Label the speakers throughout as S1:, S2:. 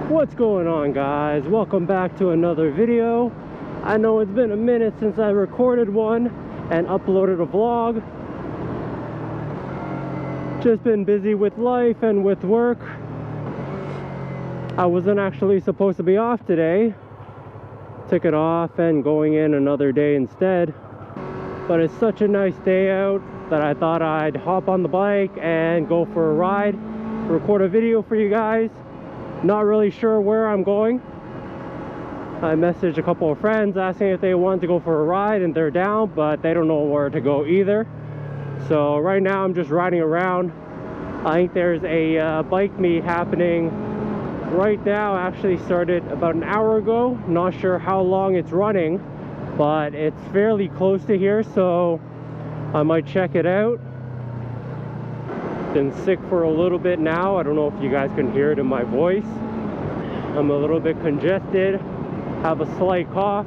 S1: What's going on, guys? Welcome back to another video. I know it's been a minute since I recorded one and uploaded a vlog. Just been busy with life and with work. I wasn't actually supposed to be off today. Took it off and going in another day instead. But it's such a nice day out that I thought I'd hop on the bike and go for a ride, record a video for you guys. Not really sure where I'm going. I messaged a couple of friends asking if they wanted to go for a ride, and they're down, but they don't know where to go either. So right now I'm just riding around. I think there's a bike meet happening right now. Actually started about an hour ago. Not sure how long it's running, but it's fairly close to here, so I might check it out. Been sick for a little bit now. I don't know if you guys can hear it in my voice. I'm a little bit congested, have a slight cough.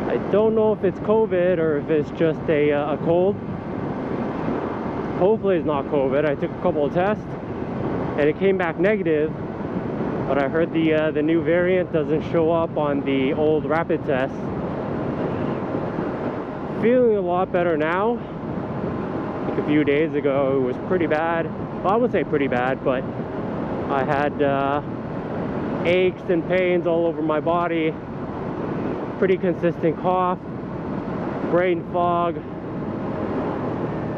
S1: I don't know if it's COVID or if it's just a cold. Hopefully it's not COVID. I took a couple of tests and it came back negative, but I heard the new variant doesn't show up on the old rapid test. Feeling a lot better now. A few days ago it was pretty bad. Well, I wouldn't say pretty bad, but I had aches and pains all over my body, pretty consistent cough, brain fog,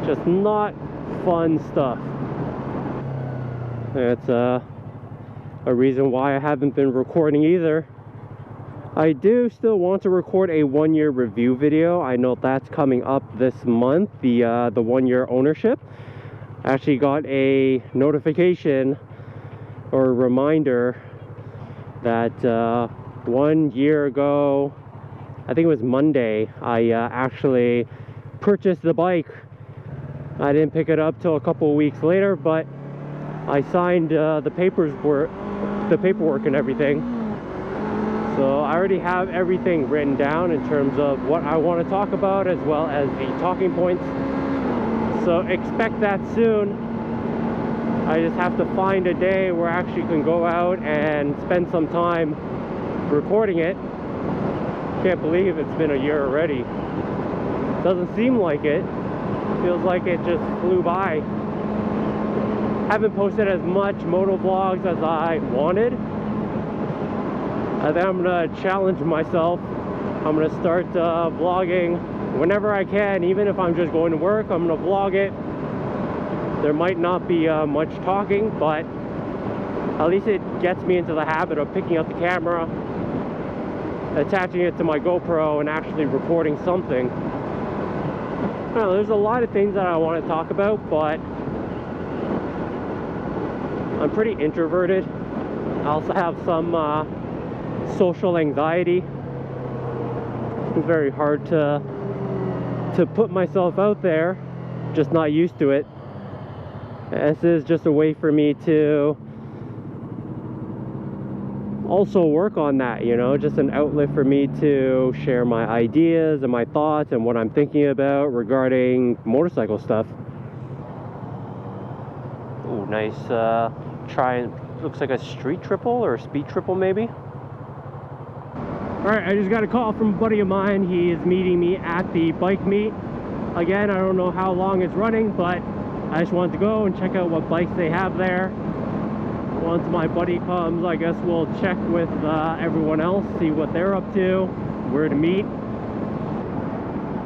S1: just not fun stuff. It's a reason why I haven't been recording either. I do still want to record a 1-year review video. I know that's coming up this month, the 1-year ownership. I actually got a notification or a reminder that 1 year ago, I think it was Monday, I actually purchased the bike. I didn't pick it up till a couple of weeks later, but I signed the paperwork and everything. So I already have everything written down in terms of what I want to talk about, as well as the talking points. So expect that soon. I just have to find a day where I actually can go out and spend some time recording it. Can't believe it's been a year already. Doesn't seem like it. Feels like it just flew by. Haven't posted as much motovlogs as I wanted. I think I'm gonna challenge myself. I'm gonna start vlogging whenever I can, even if I'm just going to work. I'm gonna vlog it. There might not be much talking, but at least it gets me into the habit of picking up the camera, attaching it to my GoPro, and actually recording something. I don't know, there's a lot of things that I want to talk about, but I'm pretty introverted. I also have some social anxiety. It's very hard to put myself out there, just not used to it. This is just a way for me to also work on that, you know, just an outlet for me to share my ideas and my thoughts and what I'm thinking about regarding motorcycle stuff. Oh, nice looks like a street triple or a speed triple maybe. Alright, I just got a call from a buddy of mine. He is meeting me at the bike meet. Again, I don't know how long it's running, but I just wanted to go and check out what bikes they have there. Once my buddy comes, I guess we'll check with everyone else, see what they're up to, where to meet.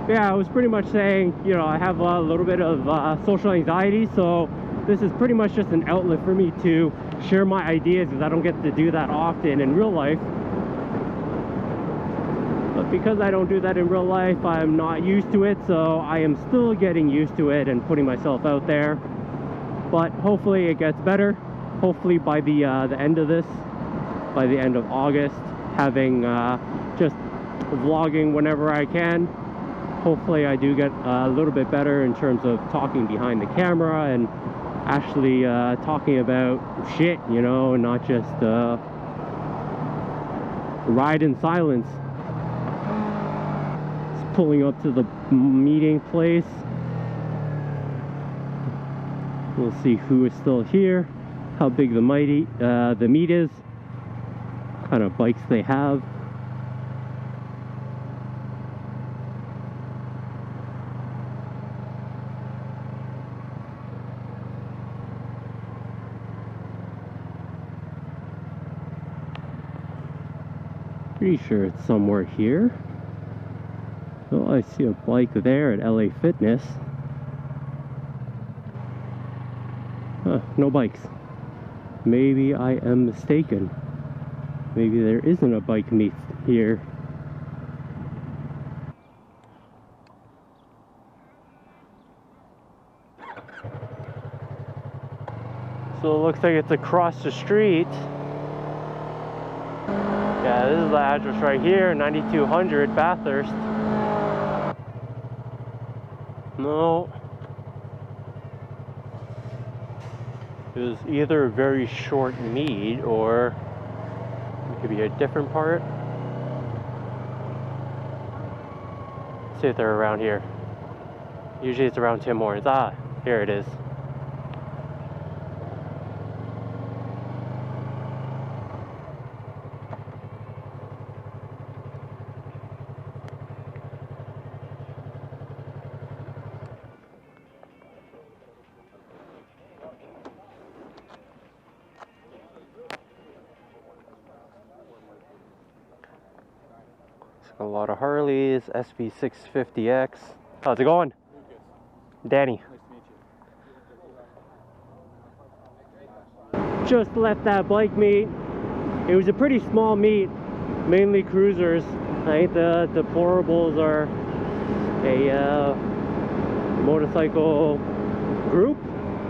S1: Yeah, I was pretty much saying, you know, I have a little bit of social anxiety, so this is pretty much just an outlet for me to share my ideas, because I don't get to do that often in real life. But because I don't do that in real life, I'm not used to it, so I am still getting used to it and putting myself out there. But hopefully it gets better. Hopefully by the end of this, by the end of August, having just vlogging whenever I can. Hopefully I do get a little bit better in terms of talking behind the camera and actually talking about shit, you know, and not just ride in silence. Pulling up to the meeting place. We'll see who is still here, how big the meet is. kind of bikes they have. Pretty sure it's somewhere here. Oh, I see a bike there at LA Fitness. Huh, no bikes. Maybe I am mistaken. Maybe there isn't a bike meet here. So it looks like it's across the street. Yeah, this is the address right here, 9200 Bathurst. No. It was either a very short meet or it could be a different part. Let's see if they're around here. Usually it's around Tim Hortons. Ah, here it is. A lot of Harleys, SB650X. How's it going? Danny.
S2: Nice to meet you.
S1: Just left that bike meet. It was a pretty small meet, mainly cruisers. I think the deplorables are a motorcycle group,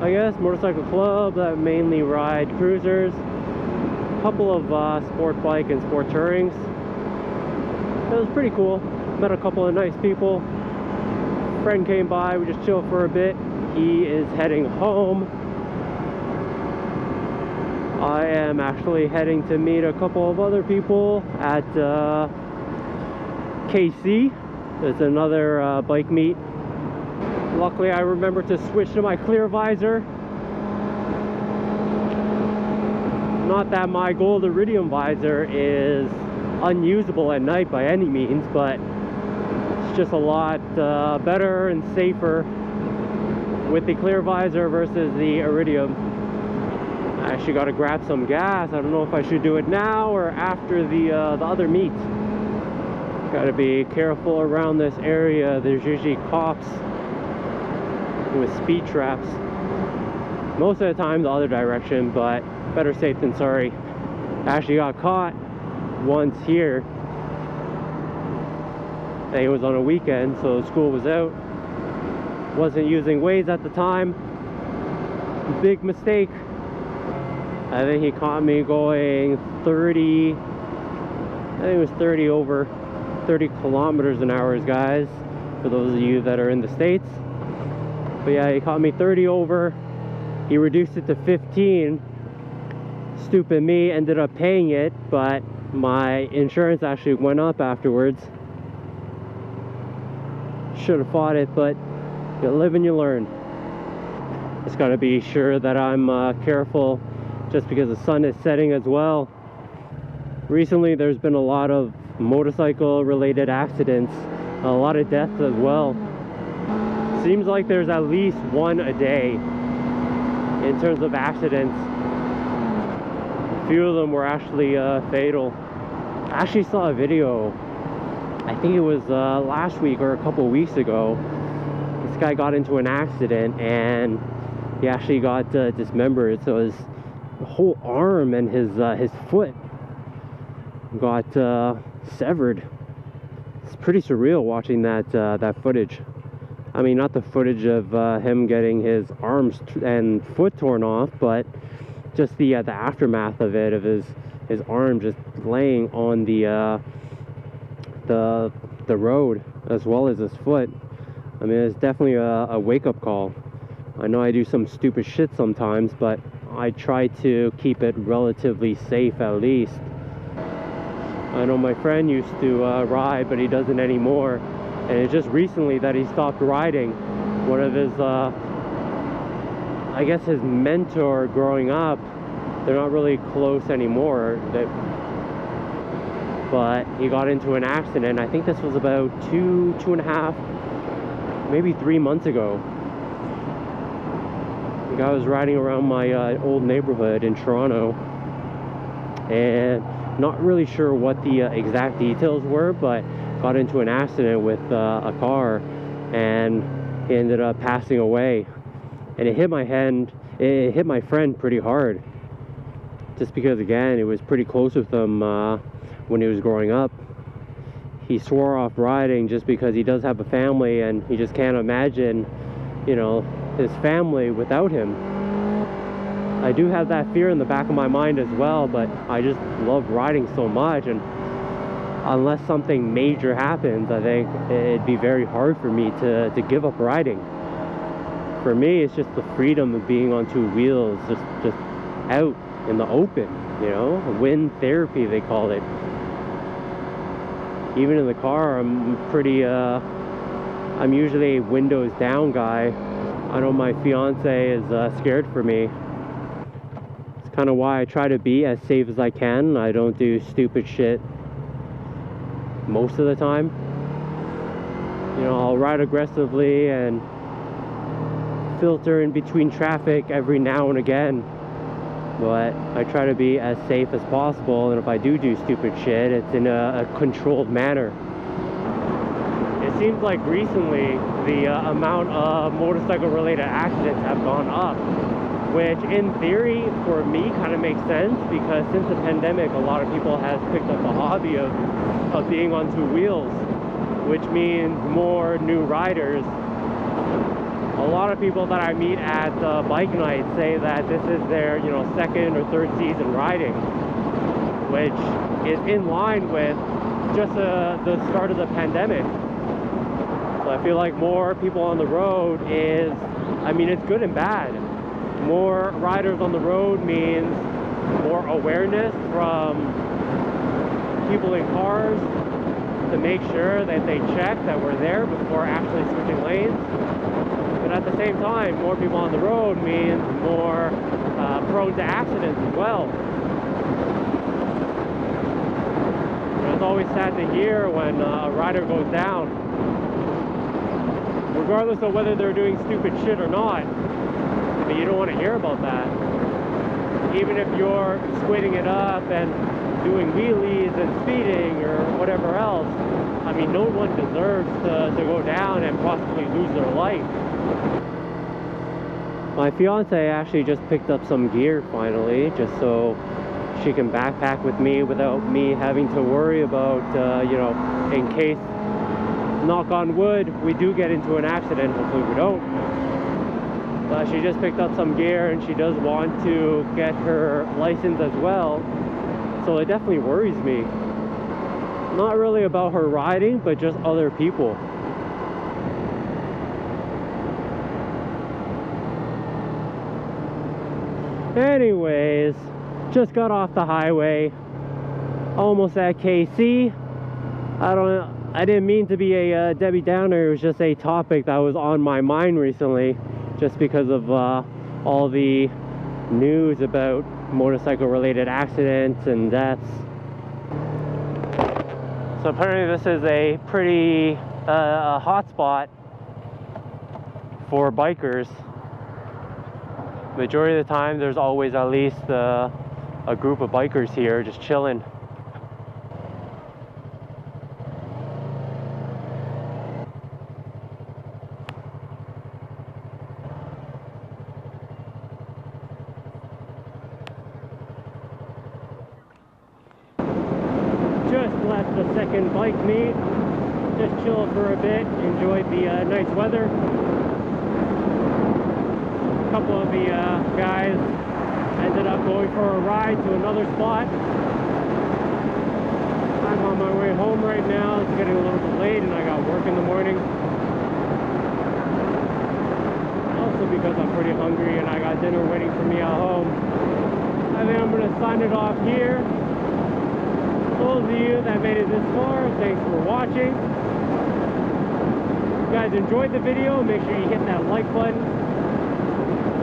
S1: I guess, motorcycle club that mainly ride cruisers. A couple of sport bike and sport tourings. It was pretty cool. Met a couple of nice people. Friend came by, we just chilled for a bit. He is heading home. I am actually heading to meet a couple of other people at KC. There's another bike meet. Luckily I remembered to switch to my clear visor. Not that my gold iridium visor is unusable at night by any means, but it's just a lot better and safer with the clear visor versus the iridium. I actually got to grab some gas. I don't know if I should do it now or after the other meet. Got to be careful around this area. There's usually cops with speed traps. Most of the time the other direction, but better safe than sorry. I actually got caught once here. I think it was on a weekend, so school was out. Wasn't using Waze at the time. Big mistake. I think he caught me going 30, I think it was 30 over 30 kilometers an hour, guys, for those of you that are in the States. But yeah, he caught me 30 over. He reduced it to 15. Stupid me, ended up paying it, but my insurance actually went up afterwards. Should have fought it, but you live and you learn. Just gotta be sure that I'm careful, just because the sun is setting as well. Recently there's been a lot of motorcycle related accidents, a lot of deaths as well. Seems like there's at least one a day in terms of accidents. A few of them were actually fatal. I actually saw a video, I think it was last week or a couple weeks ago. This guy got into an accident and he actually got dismembered, so his whole arm and his foot got severed. It's pretty surreal watching that footage. I mean, not the footage of him getting his arms and foot torn off, but just the aftermath of it, of his arm just laying on the road as well as his foot. I mean, it's definitely a wake-up call. I know I do some stupid shit sometimes, but I try to keep it relatively safe at least. I know my friend used to ride, but he doesn't anymore. And it's just recently that he stopped riding. One of his, I guess his mentor growing up, they're not really close anymore. but he got into an accident. I think this was about two and a half, maybe 3 months ago. The guy was riding around my old neighborhood in Toronto, and not really sure what the exact details were, but got into an accident with a car, and he ended up passing away. And it hit my hand, it hit my friend pretty hard, just because, again, it was pretty close with him when he was growing up. He swore off riding just because he does have a family, and he just can't imagine, you know, his family without him. I do have that fear in the back of my mind as well, but I just love riding so much, and unless something major happens, I think it'd be very hard for me to give up riding. For me, it's just the freedom of being on two wheels, just out in the open, you know, wind therapy they call it. Even in the car, I'm pretty, I'm usually a windows down guy. I know my fiance is scared for me. It's kind of why I try to be as safe as I can. I don't do stupid shit most of the time. You know, I'll ride aggressively and filter in between traffic every now and again, but I try to be as safe as possible, and if I do stupid shit, it's in a controlled manner. It seems like recently the amount of motorcycle related accidents have gone up, which in theory for me kind of makes sense, because since the pandemic a lot of people have picked up the hobby of being on two wheels, which means more new riders. A lot of people that I meet at bike night say that this is their, you know, second or third season riding, which is in line with just the start of the pandemic. So I feel like more people on the road is, I mean, it's good and bad. More riders on the road means more awareness from people in cars to make sure that they check that we're there before actually switching lanes. But at the same time, more people on the road means more prone to accidents as well. And it's always sad to hear when a rider goes down, regardless of whether they're doing stupid shit or not. But you don't want to hear about that. Even if you're squinting it up and doing wheelies and speeding or whatever else, I mean, no one deserves to go down and possibly lose their life. My fiance actually just picked up some gear finally, just so she can backpack with me without me having to worry about, you know, in case, knock on wood, we do get into an accident. Hopefully we don't. But she just picked up some gear, and she does want to get her license as well. So it definitely worries me. Not really about her riding, but just other people. Anyways, just got off the highway, almost at KC. I didn't mean to be a Debbie Downer. It was just a topic that was on my mind recently, just because of all the news about motorcycle related accidents and deaths. So apparently this is a pretty hot spot for bikers. Majority of the time there's always at least a group of bikers here just chilling. Just left the second bike meet, just chilled for a bit, enjoyed the nice weather. A couple of the guys ended up going for a ride to another spot. I'm on my way home right now. It's getting a little bit late and I got work in the morning. Also because I'm pretty hungry and I got dinner waiting for me at home. I think I'm going to sign it off here. Those of you that made it this far, thanks for watching. If you guys enjoyed the video, make sure you hit that like button.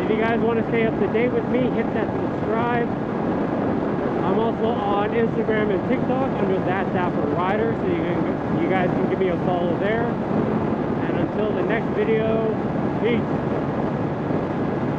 S1: If you guys want to stay up to date with me, hit that subscribe. I'm also on Instagram and TikTok under That Dapper Rider, so you guys can give me a follow there. And until the next video, peace.